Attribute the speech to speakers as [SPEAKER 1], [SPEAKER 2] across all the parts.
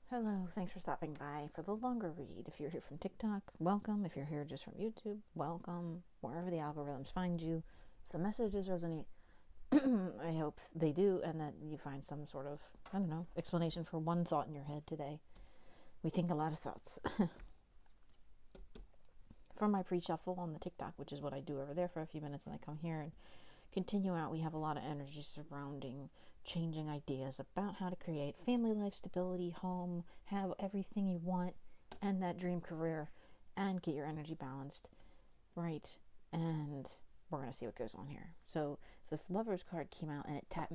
[SPEAKER 1] Hello, thanks for stopping by for the longer read. If you're here from TikTok, welcome. If you're here just from YouTube, welcome. Wherever the algorithms find you. If the messages resonate, I hope they do, and that you find some sort of, I don't know, explanation for one thought in your head today. We think a lot of thoughts. From my pre-shuffle on the TikTok, which is what I do over there for a few minutes, and I come here and continue out, we have a lot of energy surrounding changing ideas about how to create family life stability, home, have everything you want, and that dream career, and get your energy balanced, right? And we're gonna see what goes on here. So this Lovers card came out, and it tapped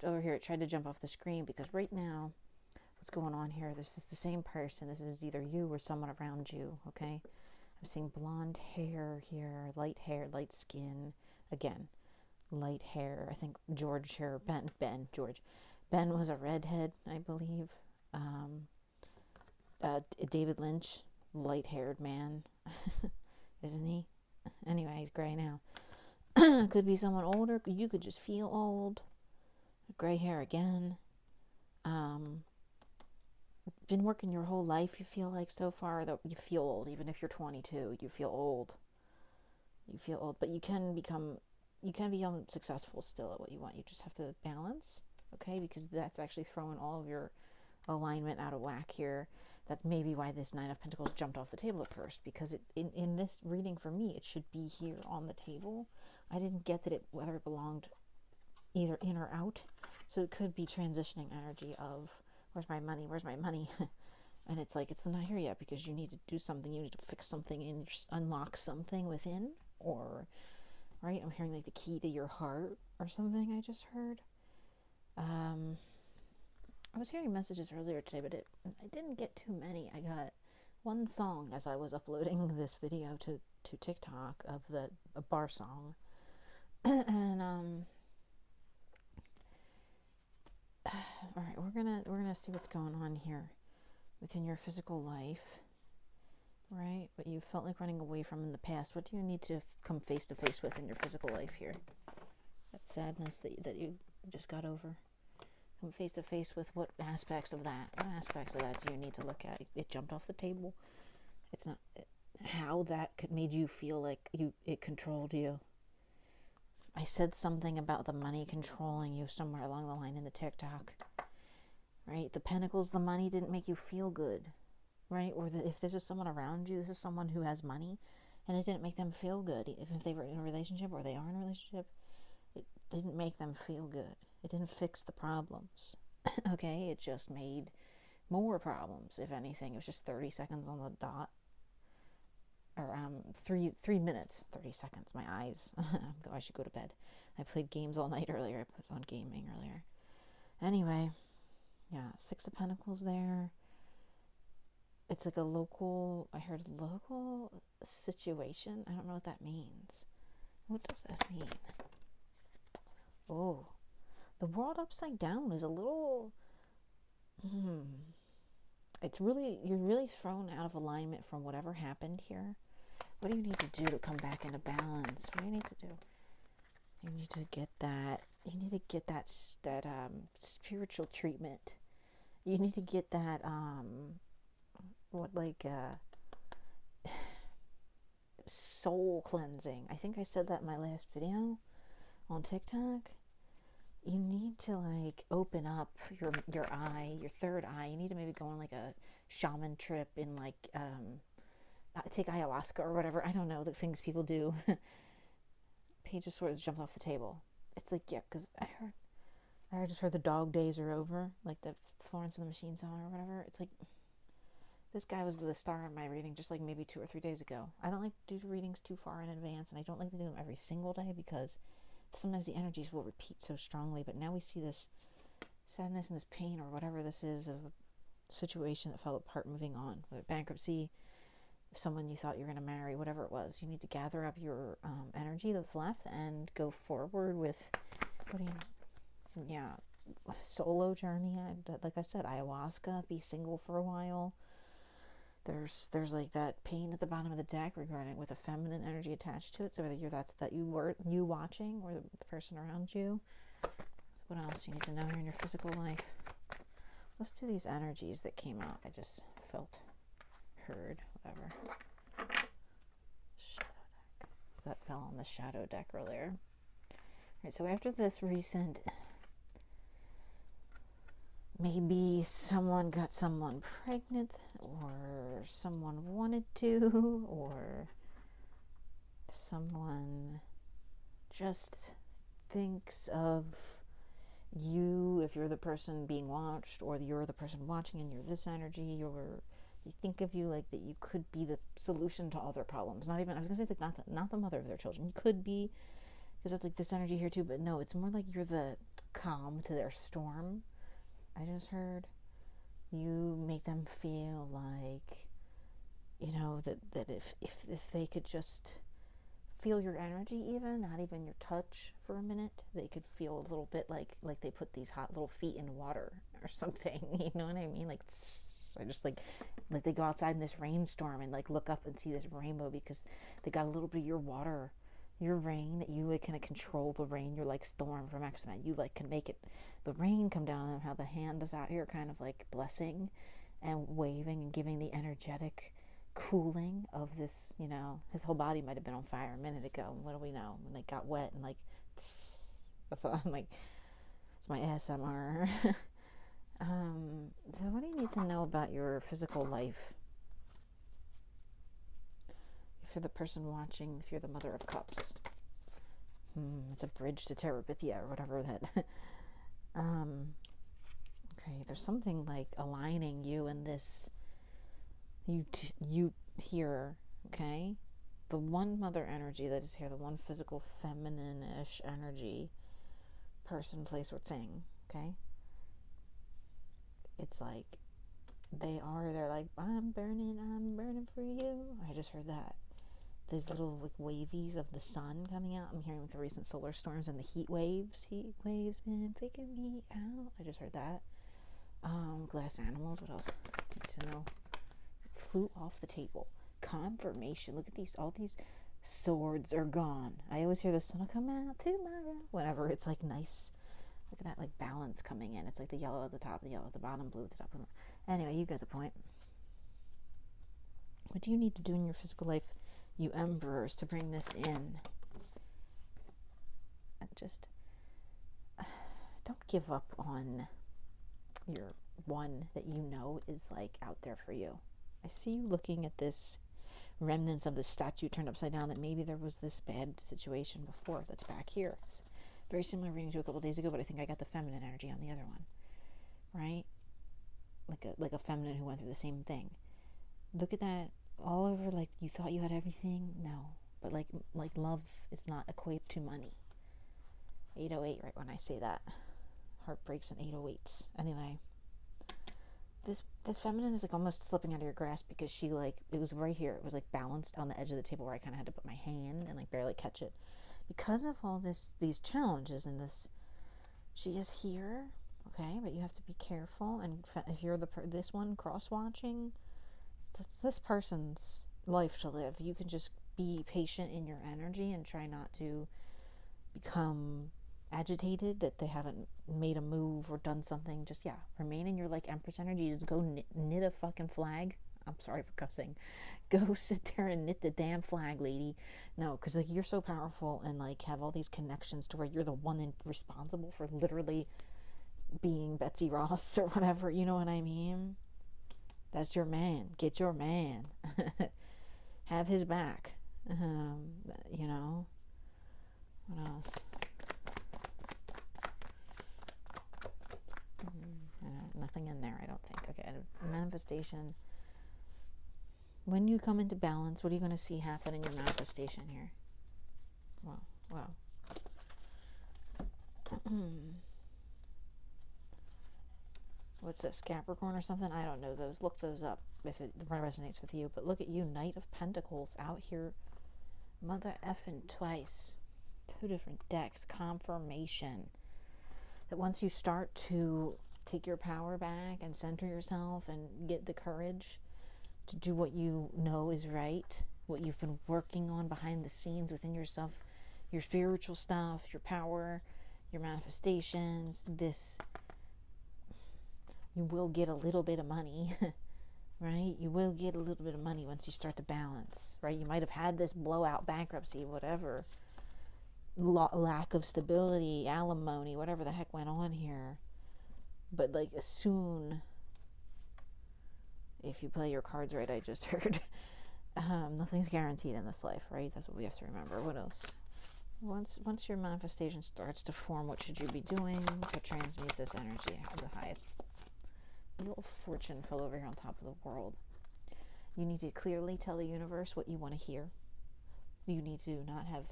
[SPEAKER 1] over here. It tried to jump off the screen because right now, what's going on here? This is the same person. This is either you or someone around you. Okay, I'm seeing blonde hair here, light skin. Again, light hair. I think George here, Ben was a redhead, I believe. David Lynch, light-haired man, isn't he? Anyway, he's gray now. Could be someone older. You could just feel old. Gray hair again. Been working your whole life, you feel like, so far, that you feel old. Even if you're 22, you feel old. But you can become successful still at what you want. You just have to balance, okay? Because that's actually throwing all of your alignment out of whack here. That's maybe why this Nine of Pentacles jumped off the table at first, because in this reading for me, it should be here on the table. I didn't get that whether it belonged either in or out. So it could be transitioning energy of, where's my money? And it's like, it's not here yet because you need to do something. You need to fix something and unlock something within, or, right? I'm hearing like the key to your heart or something I just heard. I was hearing messages earlier today, but I didn't get too many. I got one song as I was uploading this video to TikTok of a bar song. And all right, we're gonna see what's going on here within your physical life, right? What you felt like running away from in the past. What do you need to come face to face with in your physical life here? That sadness that you just got over. Come face to face with what aspects of that? What aspects of that do you need to look at? It jumped off the table. It's not how that made you feel like it controlled you. I said something about the money controlling you somewhere along the line in the TikTok, right? The pentacles, the money didn't make you feel good, right? Or if this is someone around you, this is someone who has money, and it didn't make them feel good. If they were in a relationship or they are in a relationship, it didn't make them feel good. It didn't fix the problems, okay? It just made more problems, if anything. It was just 30 seconds on the dot. Or 3 minutes, 30 seconds. My eyes. I should go to bed. I played games all night earlier. I was on gaming earlier. Anyway, yeah, Six of Pentacles there. It's like I heard local situation. I don't know what that means. What does this mean? Oh, the world upside down is a little, you're really thrown out of alignment from whatever happened here. What do you need to do to come back into balance? What do you need to do? You need to get that spiritual treatment. You need to get that, soul cleansing. I think I said that in my last video on TikTok. You need to open up your eye, your third eye. You need to maybe go on a shaman trip in take ayahuasca or whatever. I don't know, the things people do. Page of Swords jumped off the table. It's yeah, because I just heard the dog days are over, like the Florence and the Machine song or whatever. It's this guy was the star of my reading just maybe 2 or 3 days ago. I don't like to do readings too far in advance, and I don't like to do them every single day because sometimes the energies will repeat so strongly. But now we see this sadness and this pain or whatever this is of a situation that fell apart, moving on, whether bankruptcy, someone you thought you were going to marry, whatever it was. You need to gather up your energy that's left and go forward with, solo journey. Like I said, ayahuasca, be single for a while. There's that pain at the bottom of the deck regarding with a feminine energy attached to it. So whether that you watching or the person around you. So what else you need to know here in your physical life? Let's do these energies that came out. I just felt, heard, whatever. Shadow deck. So that fell on the shadow deck earlier. Alright, so after this recent, maybe someone got someone pregnant, or someone wanted to, or someone just thinks of you, if you're the person being watched, or you're the person watching and you're this energy, you think of you like that you could be the solution to all their problems. Not even, I was gonna say like not the mother of their children. You could be, because that's like this energy here too, but no, it's more like you're the calm to their storm. I just heard you make them feel like, that if they could just feel your energy, even not even your touch for a minute, they could feel a little bit like they put these hot little feet in water or something. You know what I mean? Like, I just like they go outside in this rainstorm and like look up and see this rainbow because they got a little bit of your water, your rain, that you like kind of control the rain. You're like Storm from X-Men. You like can make it, the rain come down, and how the hand is out here kind of like blessing and waving and giving the energetic cooling of this, his whole body might have been on fire a minute ago. What do we know? When they got wet and like, that's all. I'm like, it's my ASMR. So what do you need to know about your physical life? If you're the person watching, if you're the Mother of Cups, it's a bridge to Terabithia or whatever that. Okay, there's something like aligning you and this. You here, okay? The one mother energy that is here, the one physical feminine-ish energy, person, place, or thing, okay? It's like they're like, I'm burning for you. I just heard that. These little like wavies of the sun coming out. I'm hearing with the recent solar storms and the heat waves been faking me out. I just heard that. Glass animals, what else? Need to know. Flew off the table. Confirmation. Look at these. All these swords are gone. I always hear the sun will come out tomorrow. Whenever it's like nice. Look at that like balance coming in. It's like the yellow at the top, the yellow at the bottom, blue at the top. Anyway, you get the point. What do you need to do in your physical life, you emperors, to bring this in? And just don't give up on your one that you know is like out there for you. I see you looking at this remnants of the statue turned upside down, that maybe there was this bad situation before that's back here. It's very similar reading to a couple days ago, but I think I got the feminine energy on the other one, right? Like a feminine who went through the same thing. Look at that all over, like you thought you had everything. No, but like love is not equate to money. 808, right when I say that. Heartbreaks and 808s. Anyway. This feminine is like almost slipping out of your grasp because she like, it was right here. It was like balanced on the edge of the table where I kind of had to put my hand and like barely catch it. Because of all these challenges and this, she is here, okay? But you have to be careful. And if you're this one cross-watching, it's this person's life to live. You can just be patient in your energy and try not to become agitated that they haven't made a move or done something. Just remain in your like Empress energy. Just go knit a fucking flag. I'm sorry for cussing. Go sit there and knit the damn flag, lady. No, because like you're so powerful and like have all these connections to where you're the one responsible for literally being Betsy Ross or whatever. You know what I mean? That's your man. Get your man. Have his back. What else? Nothing in there, I don't think. Okay, manifestation. When you come into balance, what are you going to see happen in your manifestation here? Wow. What's this, Capricorn or something? I don't know those. Look those up if it resonates with you. But look at you, Knight of Pentacles out here. Mother effing twice. 2 different decks. Confirmation. That once you start to take your power back and center yourself and get the courage to do what you know is right, what you've been working on behind the scenes within yourself, your spiritual stuff, your power, your manifestations, this You will get a little bit of money, right? You will get a little bit of money once you start to balance, right? You might have had this blowout bankruptcy, whatever, lack of stability, alimony, whatever the heck went on here. But like as soon, if you play your cards right, I just heard, nothing's guaranteed in this life, right? That's what we have to remember. What else? Once your manifestation starts to form, what should you be doing to transmute this energy? The highest little fortune fell over here on top of the world. You need to clearly tell the universe what you want to hear. You need to not have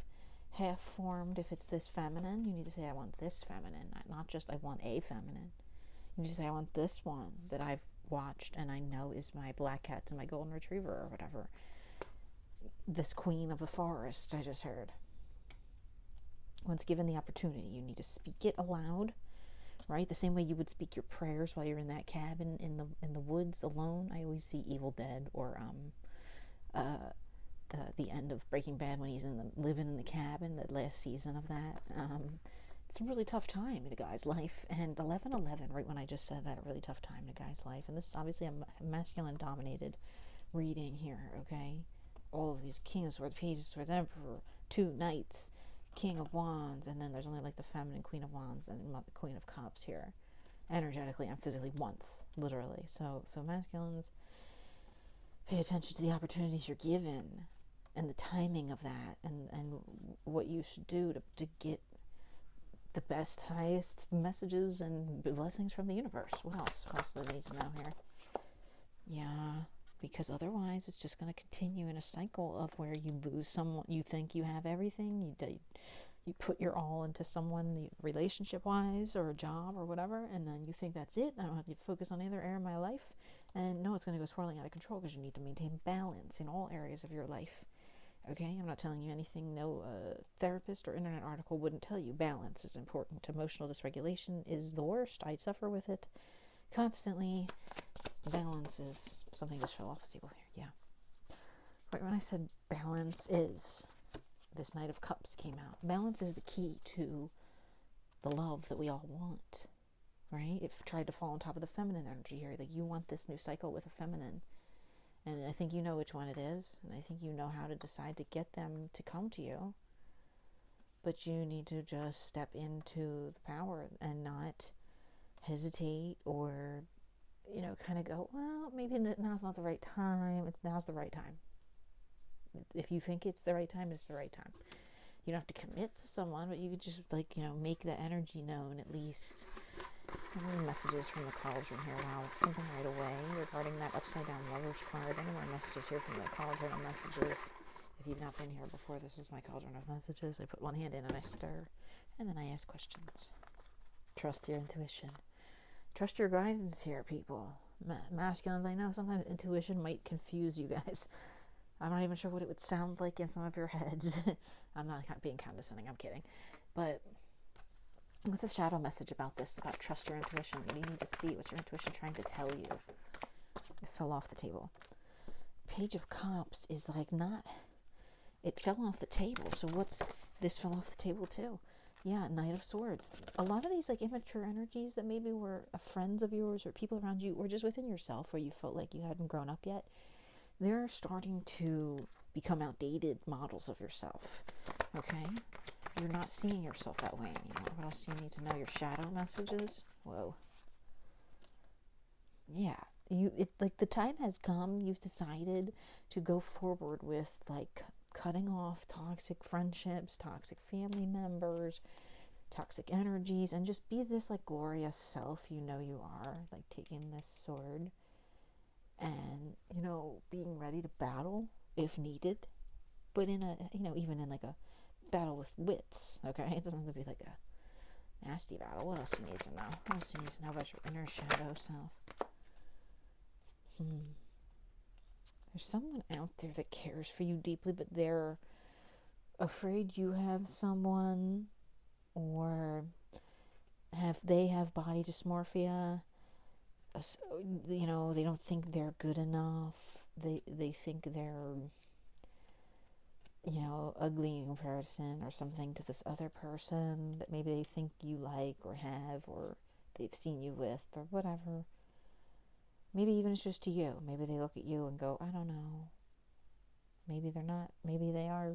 [SPEAKER 1] half formed. If it's this feminine, you need to say, I want this feminine, not just I want a feminine. You need to say, I want this one that I've watched and I know is my black cat and my golden retriever or whatever. This queen of the forest, I just heard. Once given the opportunity, you need to speak it aloud, right? The same way you would speak your prayers while you're in that cabin in the woods alone. I always see Evil Dead or the end of Breaking Bad when he's living in the cabin, that last season of that. It's a really tough time in a guy's life, and 11/11, right when I just said that, a really tough time in a guy's life, and this is obviously a masculine-dominated reading here, okay? All of these King of Swords, Page of Swords, Emperor, 2 Knights, King of Wands, and then there's only like the feminine Queen of Wands and the Queen of Cups here, energetically and physically once, literally. So masculines, pay attention to the opportunities you're given and the timing of that, and what you should do to get the best, highest messages and blessings from the universe. What else? What else do they need to know here? Yeah, because otherwise it's just going to continue in a cycle of where you lose someone. You think you have everything. You put your all into someone, relationship-wise or a job or whatever, and then you think that's it. I don't have to focus on any other area of my life. And no, it's going to go swirling out of control because you need to maintain balance in all areas of your life. Okay, I'm not telling you anything no therapist or internet article wouldn't tell you. Balance is important. Emotional dysregulation is the worst. I suffer with it constantly. Balance is something just fell off the table here. Yeah. Right when I said balance is, this Knight of Cups came out. Balance is the key to the love that we all want, right? It tried to fall on top of the feminine energy here. Like, you want this new cycle with a feminine. And I think you know which one it is. And I think you know how to decide to get them to come to you. But you need to just step into the power and not hesitate or, kind of go, well, maybe now's not the right time. Now's the right time. If you think it's the right time, it's the right time. You don't have to commit to someone, but you could just, make the energy known at least. Messages from the cauldron here. Wow, something right away regarding that upside down Lover's card. Any more messages here from the cauldron of messages? If you've not been here before, this is my cauldron of messages. I put one hand in and I stir, and then I ask questions. Trust your intuition. Trust your guidance here, people. Masculines, I know sometimes intuition might confuse you guys. I'm not even sure what it would sound like in some of your heads. I'm not being condescending, I'm kidding. But what's the shadow message about this, about trust your intuition? What do you need to see? What's your intuition trying to tell you? It fell off the table. Page of Cups is it fell off the table. So this fell off the table too. Yeah, Knight of Swords. A lot of these immature energies that maybe were friends of yours or people around you or just within yourself where you felt like you hadn't grown up yet, they're starting to become outdated models of yourself. Okay? You're not seeing yourself that way anymore. What else do you need to know? Your shadow messages? Whoa. Yeah. The time has come. You've decided to go forward with, cutting off toxic friendships, toxic family members, toxic energies, and just be this, glorious self you know you are. Taking this sword and, being ready to battle if needed. But in a, even in, a battle with wits, okay? It doesn't have to be a nasty battle. What else do you need to know? What else do you need to know about your inner shadow self? There's someone out there that cares for you deeply, but they're afraid you have someone, or they have body dysmorphia. They don't think they're good enough. They think they're ugly in comparison or something to this other person that maybe they think you like or have or they've seen you with or whatever. Maybe even it's just to you. Maybe they look at you and go, I don't know. Maybe they're not. Maybe they are.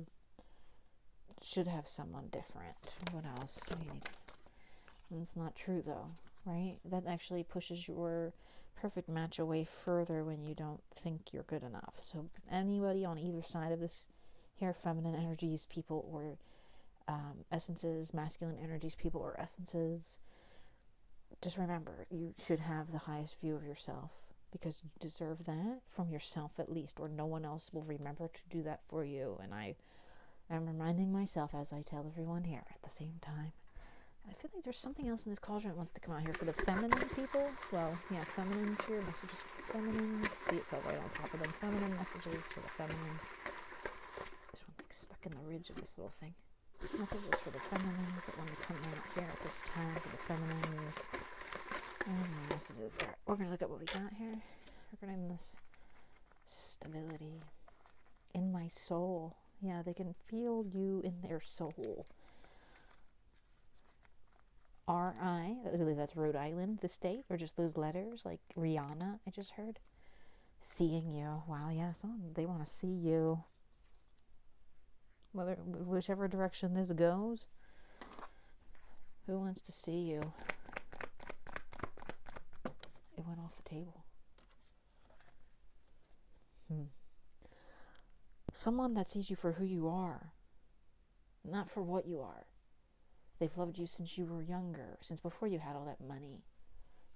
[SPEAKER 1] Should have someone different. What else? It's not true though, right? That actually pushes your perfect match away further when you don't think you're good enough. So anybody on either side of this here, feminine energies, people, or essences, masculine energies, people, or essences, just remember, you should have the highest view of yourself because you deserve that from yourself at least, or no one else will remember to do that for you. And I'm reminding myself as I tell everyone here at the same time. I feel like there's something else in this cauldron that wants to come out here for the feminine people. Well, yeah, feminines here, messages for feminines. See, it fell right on top of them. Feminine messages for the feminine. This one like stuck in the ridge of this little thing. Messages for the feminines that want to come out here at this time for the feminines. And messages. Alright, we're going to look at what we got here regarding this stability in my soul. Yeah, they can feel you in their soul. R.I., I believe that's Rhode Island, the state, or just those letters, like Rihanna, I just heard. Seeing you. Wow, yeah, they want to see you. Whichever direction this goes, who wants to see you? It went off the table. Someone that sees you for who you are, not for what you are. They've loved you since you were younger, since before you had all that money,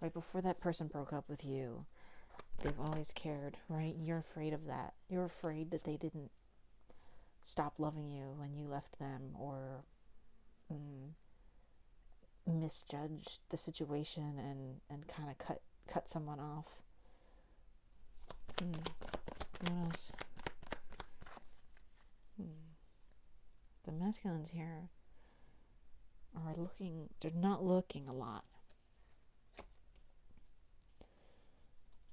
[SPEAKER 1] right before that person broke up with you. They've always cared, right? You're afraid of that. You're afraid that they didn't stop loving you when you left them, or misjudged the situation and kind of cut someone off. What else? The masculines here are they're not looking a lot.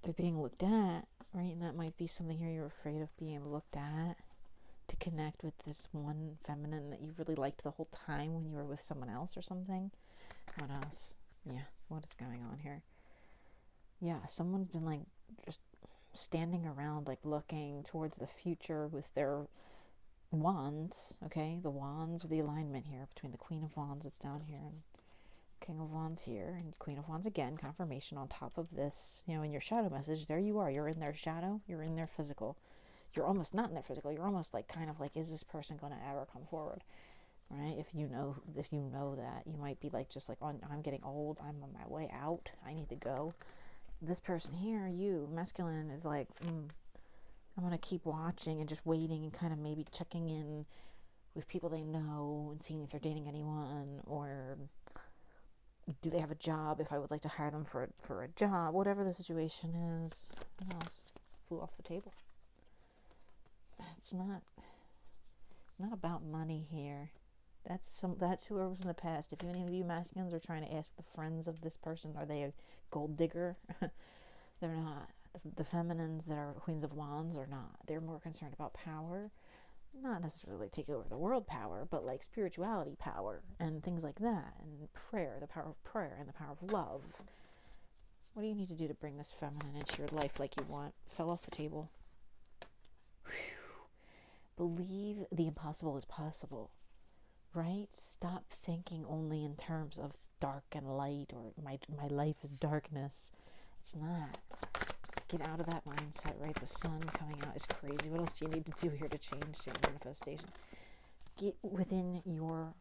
[SPEAKER 1] They're being looked at, right? And that might be something here you're afraid of being looked at, to connect with this one feminine that you really liked the whole time when you were with someone else or something. What else? Yeah, what is going on here? Yeah, someone's been like just standing around, like looking towards the future with their wands, okay? The wands are the alignment here between the Queen of Wands that's down here and King of Wands here, and Queen of Wands again, confirmation on top of this. In your shadow message, there you are. You're in their shadow. You're in their physical. You're almost not in their physical. You're almost like kind of like, is this person going to ever come forward? Right? If you know that, you might be like, just like, oh, I'm getting old. I'm on my way out. I need to go. This person here, you, masculine, is like, I'm going to keep watching and just waiting and kind of maybe checking in with people they know and seeing if they're dating anyone, or do they have a job, if I would like to hire them for a job, whatever the situation is. What else flew off the table? It's not about money here. That's whoever was in the past. If any of you masculines are trying to ask the friends of this person, are they a gold digger? They're not. The feminines that are Queens of Wands are not. They're more concerned about power, not necessarily take over the world power, but like spirituality power and things like that, and prayer, the power of prayer and the power of love. What do you need to do to bring this feminine into your life like you want? Fell off the table. Believe the impossible is possible, right? Stop thinking only in terms of dark and light, or my life is darkness. It's not. Get out of that mindset, right? The sun coming out is crazy. What else do you need to do here to change your manifestation? Get within your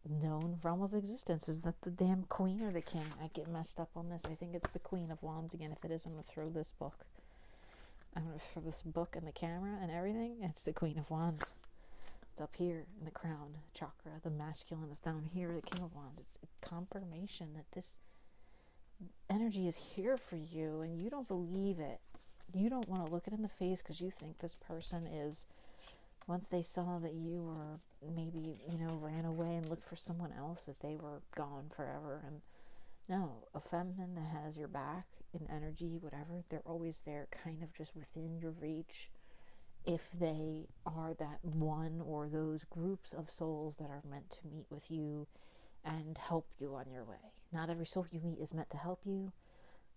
[SPEAKER 1] known realm of existence. Is that the damn queen or the king? I get messed up on this. I think it's the Queen of Wands again. If it is, I'm going to throw this book. I'm going to throw this book and the camera and everything. It's the Queen of Wands. It's up here in the crown chakra. The masculine is down here, the King of Wands. It's a confirmation that this energy is here for you, and you don't believe it. You don't want to look it in the face because you think this person is, once they saw that you were maybe, ran away and looked for someone else, that they were gone forever. And no, a feminine that has your back in energy, whatever, they're always there, kind of just within your reach, if they are that one or those groups of souls that are meant to meet with you and help you on your way. Not every soul you meet is meant to help you.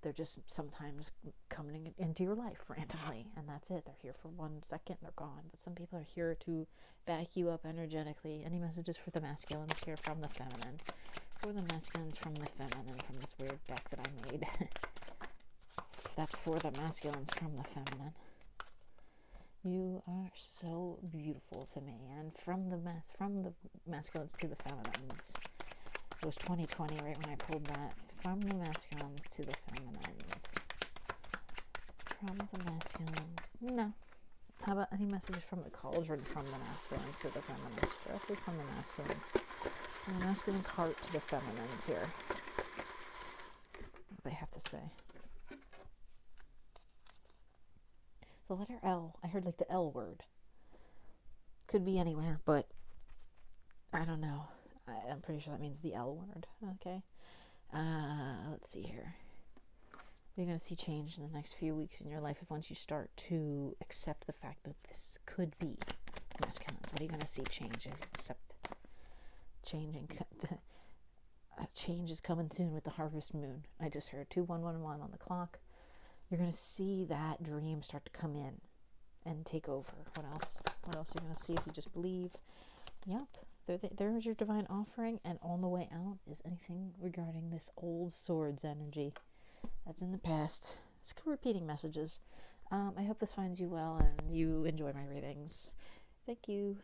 [SPEAKER 1] They're just sometimes coming into your life randomly, and that's it. They're here for 1 second, they're gone. But some people are here to back you up energetically. Any messages for the masculines here from the feminine? For the masculines from the feminine, from this weird deck that I made. That's for the masculines from the feminine. You are so beautiful to me. And from the masculines to the feminines. It was 2020 right when I pulled that. From the masculines to the feminines. From the masculines. No. How about any messages from the cauldron from the masculines to the feminines? Directly from the masculines. From the masculine's heart to the feminines here. What do they have to say? The letter L. I heard like the L word. Could be anywhere, but I don't know. I'm pretty sure that means the L word. Okay. Let's see here. You're going to see change in the next few weeks in your life once you start to accept the fact that this could be masculines. What are you going to see change and accept? Changing. Change is coming soon with the harvest moon. I just heard 2111 on the clock. You're going to see that dream start to come in and take over. What else? What else are you going to see if you just believe? Yep. There's your divine offering, and on the way out is anything regarding this old swords energy that's in the past. It's repeating messages. I hope this finds you well and you enjoy my readings. Thank you.